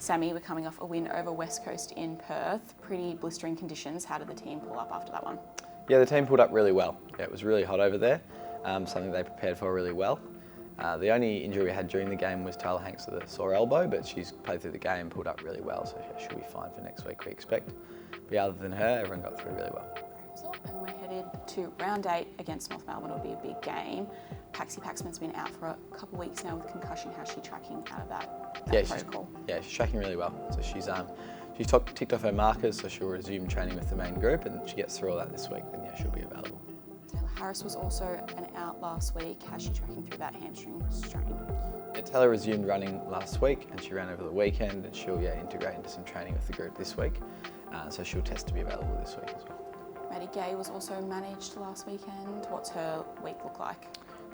Sammy, we're coming off a win over West Coast in Perth. Pretty blistering conditions. How did the team pull up after that one? Yeah, the team pulled up really well. Yeah, it was really hot over there, something they prepared for really well. The only injury we had during the game was Tyler Hanks with a sore elbow, but she's played through the game and pulled up really well, so she'll be fine for next week, we expect. But other than her, everyone got through really well. And we're headed to round 8 against North Melbourne. It'll be a big game. Paxi Paxman's been out for a couple of weeks now with concussion. How's she tracking out of that protocol? She's tracking really well. So she's ticked off her markers, so she'll resume training with the main group, and she gets through all that this week, then she'll be available. Taylor Harris was also out last week. How's she tracking through that hamstring strain? Yeah, Taylor resumed running last week, and she ran over the weekend, and she'll integrate into some training with the group this week. So she'll test to be available this week as well. Rebekah Gay was also managed last weekend. What's her week look like?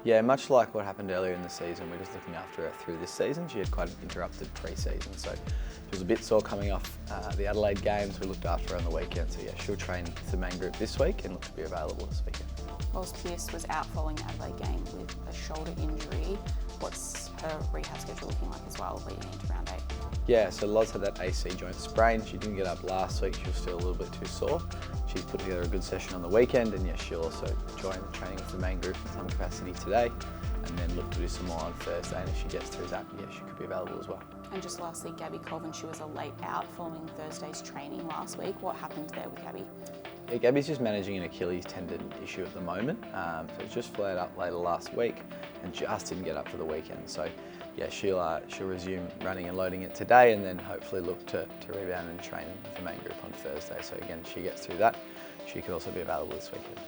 Yeah, much like what happened earlier in the season, we're just looking after her through this season. She had quite an interrupted pre-season, so she was a bit sore coming off the Adelaide games. We looked after her on the weekend, so she'll train with the main group this week and look to be available this weekend. Leah Pierce was out following the Adelaide game with a shoulder injury. What's her rehab schedule looking like as well leading into round 8? Yeah, so Loz had that AC joint sprain. She didn't get up last week. She was still a little bit too sore. She's put together a good session on the weekend, and she'll also join training with the main group in some capacity today, and then look to do some more on Thursday. And if she gets through that, she could be available as well. And just lastly, Gabby Cohen, she was a late out following Thursday's training last week. What happened there with Gabby? Yeah, Gabby's just managing an Achilles tendon issue at the moment. So it's just flared up later last week and just didn't get up for the weekend. So she'll resume running and loading it today, and then hopefully look to rebound and train with the main group on Thursday. So again, if she gets through that, she could also be available this weekend.